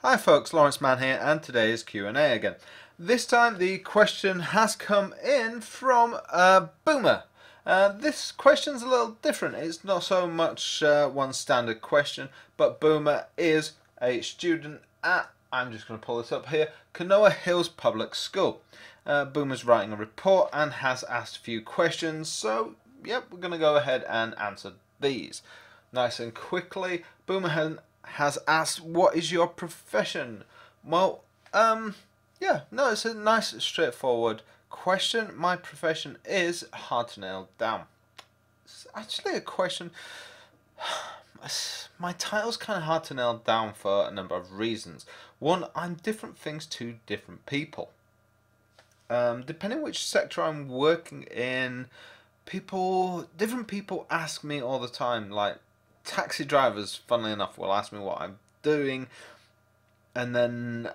Hi folks, Lawrence Man here, and today is Q&A again. This time the question has come in from Boomer. This question's a little different. It's not so much one standard question, but Boomer is a student at, I'm just going to pull this up here, Kenowa Hills Public School. Boomer's writing a report and has asked a few questions, so yep, we're going to go ahead and answer these. Nice and quickly. Boomer has asked, what is your profession? Well, yeah, no, it's a nice, straightforward question. My profession is hard to nail down. It's actually a question. My title's kind of hard to nail down for a number of reasons. One, I'm different things to different people. Depending which sector I'm working in, different people ask me all the time, like, taxi drivers, funnily enough, will ask me what I'm doing, and then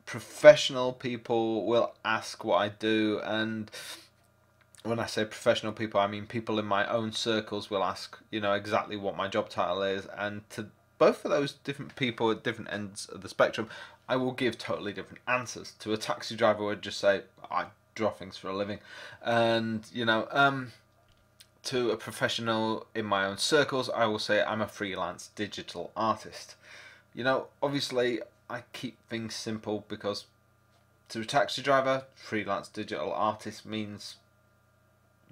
professional people will ask what I do, and when I say professional people, I mean people in my own circles will ask, exactly what my job title is, and to both of those different people at different ends of the spectrum, I will give totally different answers. To a taxi driver, I would just say, I draw things for a living, and, to a professional in my own circles, I will say I'm a freelance digital artist. Obviously, I keep things simple because to a taxi driver, freelance digital artist means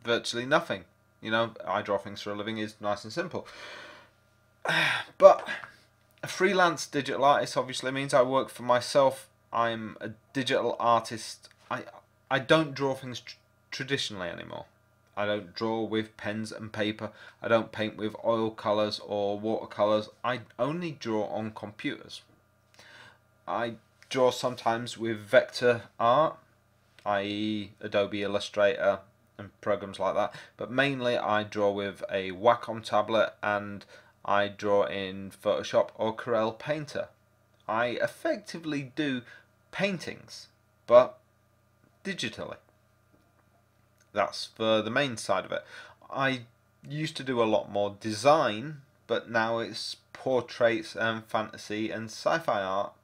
virtually nothing. I draw things for a living is nice and simple. But a freelance digital artist obviously means I work for myself. I'm a digital artist. I don't draw things traditionally anymore. I don't draw with pens and paper. I don't paint with oil colours or watercolours. I only draw on computers. I draw sometimes with vector art, i.e. Adobe Illustrator and programs like that. But mainly I draw with a Wacom tablet, and I draw in Photoshop or Corel Painter. I effectively do paintings, but digitally. That's for the main side of it. I used to do a lot more design, but now it's portraits and fantasy and sci-fi art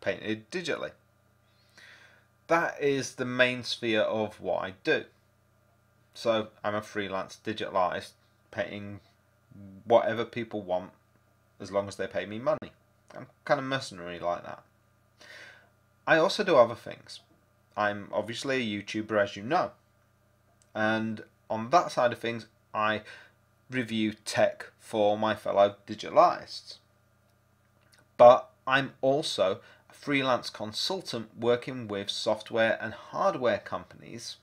painted digitally. That is the main sphere of what I do. So I'm a freelance digital artist painting whatever people want as long as they pay me money. I'm kind of mercenary like that. I also do other things. I'm obviously a YouTuber, as you know, and on that side of things I review tech for my fellow digital artists. But I'm also a freelance consultant working with software and hardware companies,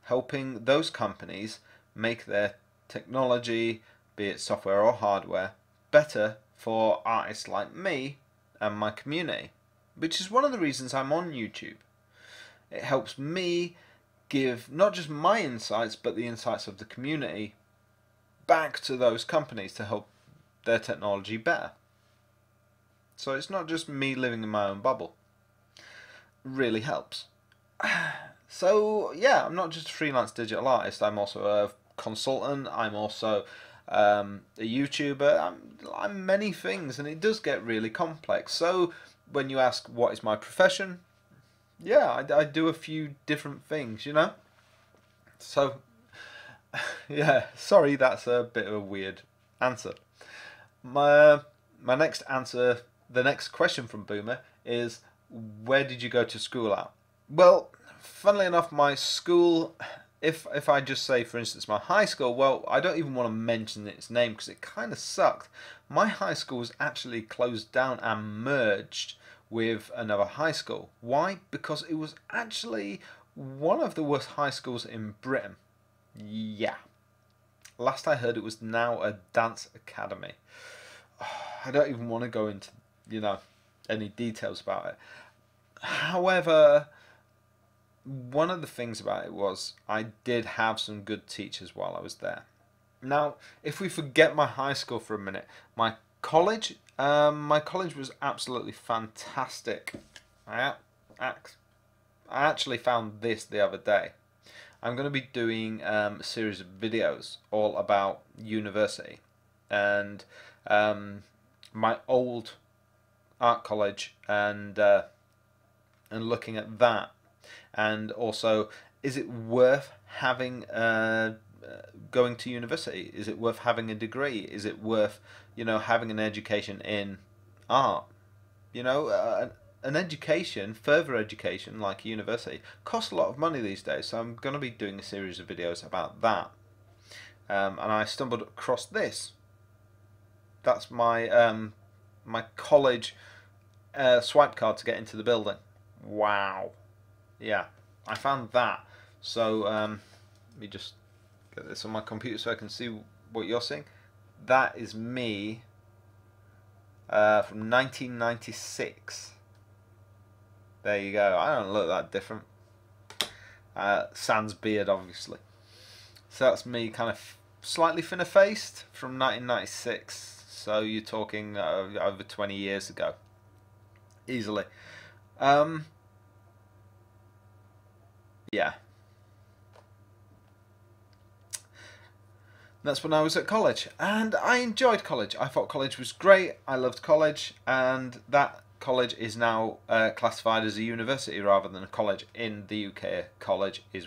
helping those companies make their technology, be it software or hardware, better for artists like me and my community. Which is one of the reasons I'm on YouTube. It helps me give not just my insights, but the insights of the community back to those companies to help their technology better. So it's not just me living in my own bubble. It really helps. So yeah, I'm not just a freelance digital artist. I'm also a consultant. I'm also a YouTuber. I'm many things, and it does get really complex. So when you ask what is my profession, yeah, I do a few different things, So, yeah, sorry, that's a bit of a weird answer. My next answer, the next question from Boomer is, where did you go to school at? Well, funnily enough, my school, if I just say, for instance, my high school, well, I don't even want to mention its name because it kind of sucked. My high school was actually closed down and merged with another high school. Why? Because it was actually one of the worst high schools in Britain. Yeah. Last I heard, it was now a dance academy. I don't even want to go into, any details about it. However, one of the things about it was I did have some good teachers while I was there. Now, if we forget my high school for a minute, my college was absolutely fantastic. I actually found this the other day. I'm going to be doing a series of videos all about university, and my old art college and looking at that, and also, is it worth having going to university? Is it worth having a degree? Is it worth, you know, having an education in art? You know, an education, further education like university, costs a lot of money these days. So I'm going to be doing a series of videos about that. And I stumbled across this. That's my my college swipe card to get into the building. Wow. Yeah, I found that. So let me just get this on my computer so I can see what you're seeing. That is me from 1996. There you go. I don't look that different. Sans beard, obviously. So that's me, kind of slightly thinner faced, from 1996. So you're talking over 20 years ago, easily. Yeah. That's when I was at college, and I enjoyed college. I thought college was great. I loved college, and that college is now classified as a university rather than a college in the UK. College is,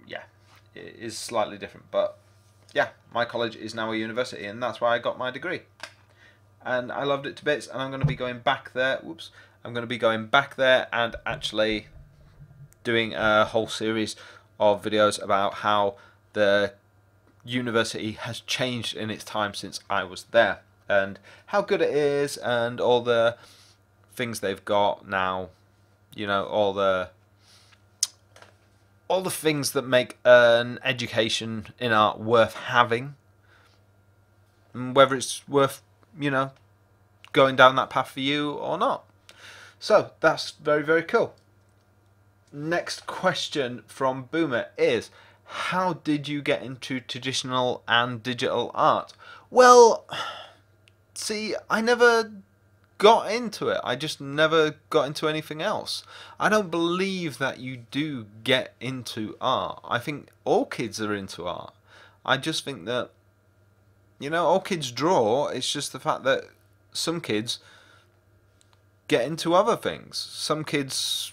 yeah, it is slightly different, but yeah, my college is now a university, and that's where I got my degree. And I loved it to bits, and I'm going to be going back there. Whoops! I'm going to be going back there and actually doing a whole series of videos about how the university has changed in its time since I was there, and how good it is, and all the things they've got now. You know, all the things that make an education in art worth having, and whether it's worth, you know, going down that path for you or not. So that's very, very cool. Next question from Boomer is, how did you get into traditional and digital art? Well, see, I never got into it. I just never got into anything else. I don't believe that you do get into art. I think all kids are into art. I just think that, you know, all kids draw. It's just the fact that some kids get into other things. Some kids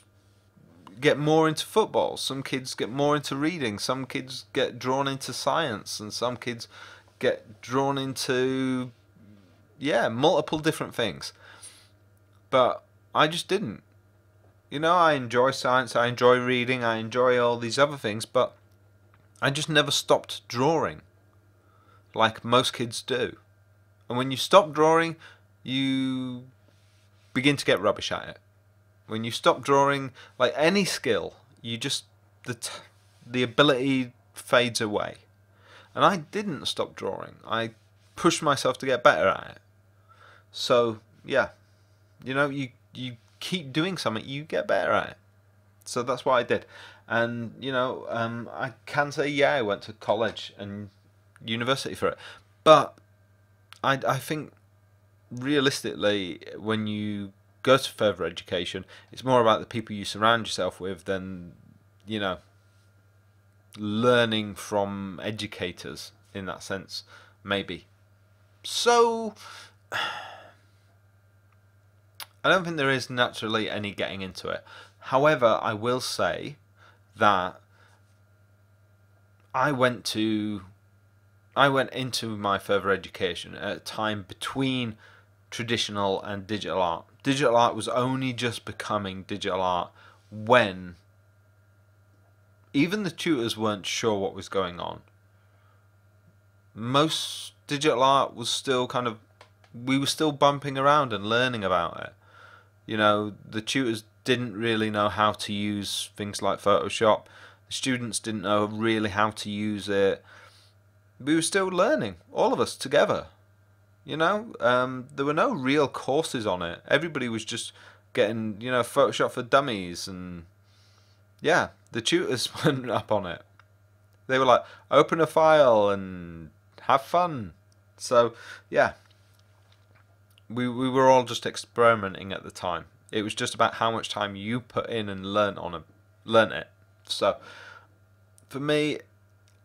get more into football, some kids get more into reading, some kids get drawn into science, and some kids get drawn into, yeah, multiple different things. But I just didn't. You know, I enjoy science, I enjoy reading, I enjoy all these other things, but I just never stopped drawing like most kids do. And when you stop drawing, you begin to get rubbish at it. When you stop drawing, like any skill, you just, the ability fades away. And I didn't stop drawing. I pushed myself to get better at it. So yeah, you know, you keep doing something, you get better at it. So that's what I did. And you know, I can say, yeah, I went to college and university for it. But I think realistically, when you go to further education, it's more about the people you surround yourself with than, you know, learning from educators in that sense, maybe. So I don't think there is naturally any getting into it. However, I will say that I went into my further education at a time between traditional and digital art. Digital art was only just becoming digital art when even the tutors weren't sure what was going on. Most digital art was still kind of, we were still bumping around and learning about it. You know, the tutors didn't really know how to use things like Photoshop. The students didn't know really how to use it. We were still learning, all of us together. You know, there were no real courses on it. Everybody was just getting, you know, Photoshop for Dummies, and yeah, the tutors weren't up on it. They were like, open a file and have fun. So yeah, we were all just experimenting at the time. It was just about how much time you put in and learn it. So for me,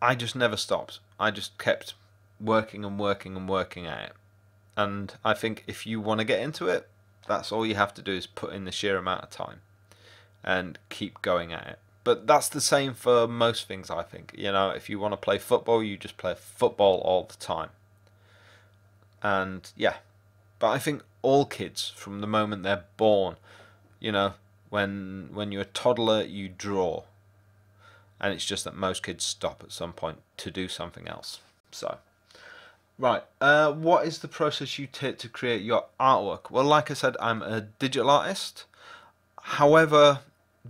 I just never stopped. I just kept working and working and working at it. And I think if you want to get into it, That's all you have to do, is put in the sheer amount of time and keep going at it. But that's the same for most things, I think. You know, if you want to play football, you just play football all the time. And yeah, but I think all kids, from the moment they're born, you know, when you're a toddler, you draw. And it's just that most kids stop at some point to do something else. So, right, what is the process you take to create your artwork? Well, like I said, I'm a digital artist. However,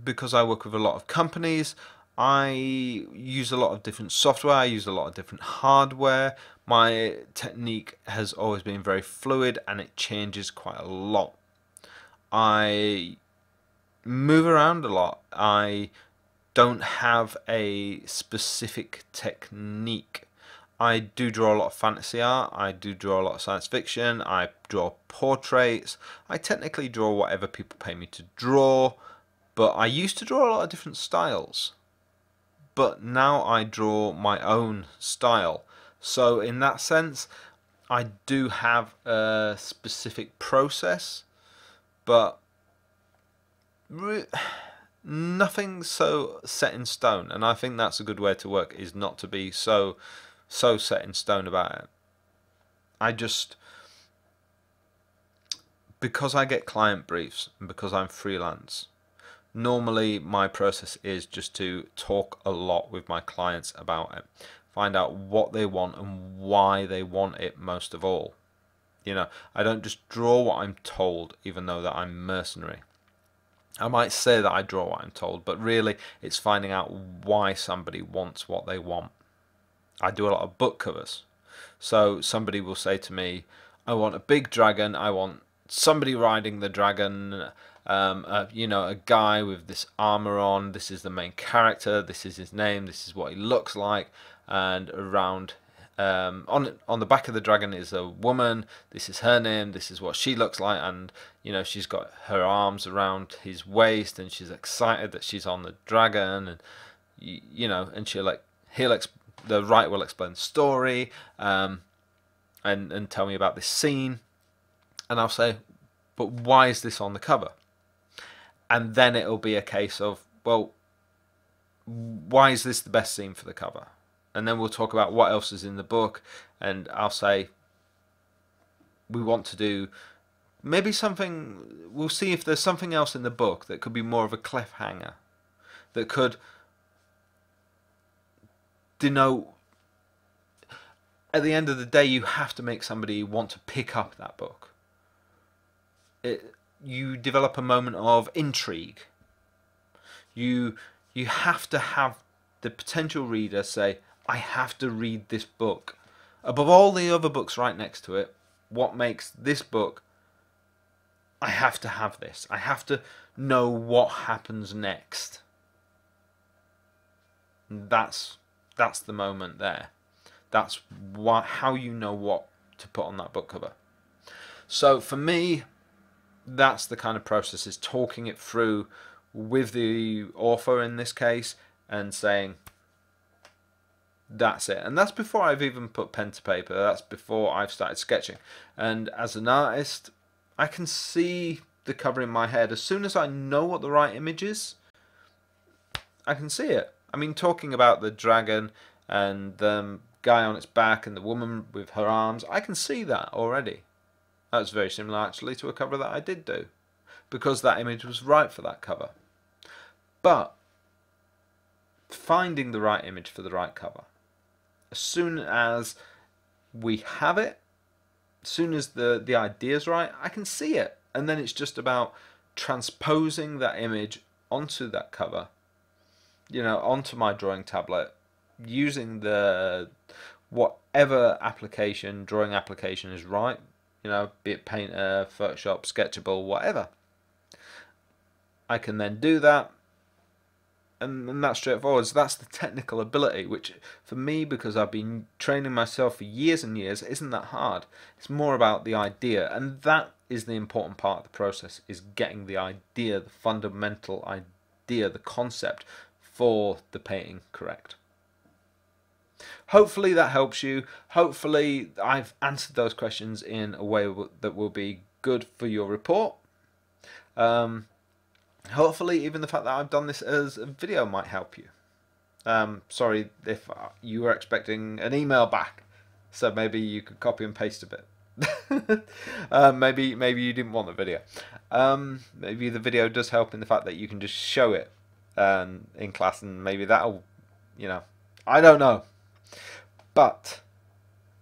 because I work with a lot of companies, I use a lot of different software, I use a lot of different hardware. My technique has always been very fluid, and it changes quite a lot. I move around a lot. I don't have a specific technique. I do draw a lot of fantasy art, I do draw a lot of science fiction, I draw portraits. I technically draw whatever people pay me to draw, but I used to draw a lot of different styles. But now I draw my own style. So in that sense, I do have a specific process, but nothing so set in stone. And I think that's a good way to work, is not to be so set in stone about it. I just, because I get client briefs and because I'm freelance, normally my process is just to talk a lot with my clients about it, find out what they want and why they want it most of all. You know, I don't just draw what I'm told, even though that I'm mercenary. I might say that I draw what I'm told, but really it's finding out why somebody wants what they want. I do a lot of book covers. So somebody will say to me, I want a big dragon, I want somebody riding the dragon, you know, a guy with this armor on, this is the main character, this is his name, this is what he looks like, and around on the back of the dragon is a woman, this is her name, this is what she looks like, and you know, she's got her arms around his waist and she's excited that she's on the dragon, and you know, and the writer will explain the story, and tell me about this scene, and I'll say, but why is this on the cover? And then it'll be a case of, well, why is this the best scene for the cover? And then we'll talk about what else is in the book, and I'll say, we want to do maybe something, we'll see if there's something else in the book that could be more of a cliffhanger, that could denote, at the end of the day, you have to make somebody want to pick up that book. You develop a moment of intrigue. You have to have the potential reader say, I have to read this book. Above all the other books right next to it, what makes this book, I have to have this. I have to know what happens next. That's the moment there. That's how you know what to put on that book cover. So for me, that's the kind of process, is talking it through with the author in this case and saying, that's it. And that's before I've even put pen to paper. That's before I've started sketching. And as an artist, I can see the cover in my head. As soon as I know what the right image is, I can see it. I mean, talking about the dragon and the guy on its back and the woman with her arms, I can see that already. That's very similar actually to a cover that I did do, because that image was right for that cover. But finding the right image for the right cover, as soon as we have it, as soon as the idea's right, I can see it. And then it's just about transposing that image onto that cover, you know, onto my drawing tablet, using the whatever application, drawing application is right, you know, be it Painter, Photoshop, Sketchable, whatever. I can then do that, and that's straightforward. So that's the technical ability, which for me, because I've been training myself for years and years, isn't that hard. It's more about the idea, and that is the important part of the process, is getting the idea, the fundamental idea, the concept for the painting correct. Hopefully that helps you. Hopefully I've answered those questions in a way that will be good for your report. Hopefully even the fact that I've done this as a video might help you. Sorry if you were expecting an email back, so maybe you could copy and paste a bit. Maybe you didn't want the video. Maybe the video does help in the fact that you can just show it in class, and maybe that'll, I don't know. But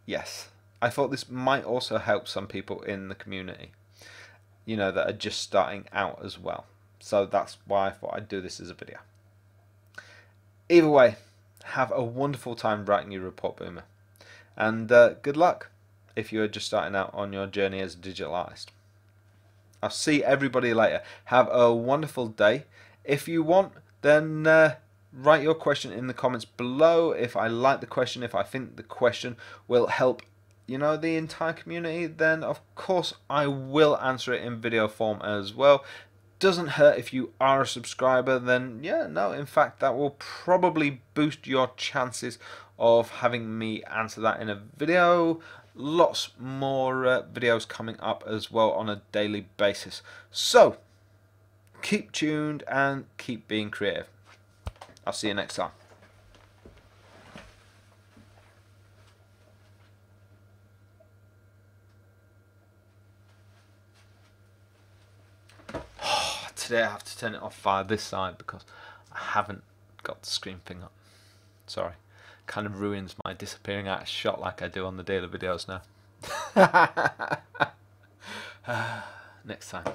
yes, I thought this might also help some people in the community, that are just starting out as well. So that's why I thought I'd do this as a video. Either way, have a wonderful time writing your report, Boomer. And good luck if you're just starting out on your journey as a digital artist. I'll see everybody later. Have a wonderful day. If you want, then write your question in the comments below. If I like the question, if I think the question will help the entire community, then of course I will answer it in video form as well. Doesn't hurt if you are a subscriber, then in fact that will probably boost your chances of having me answer that in a video. Lots more videos coming up as well on a daily basis, so keep tuned and keep being creative. I'll see you next time. Today I have to turn it off via this side because I haven't got the screen thing up. Sorry. Kind of ruins my disappearing out of shot like I do on the daily videos now. Next time.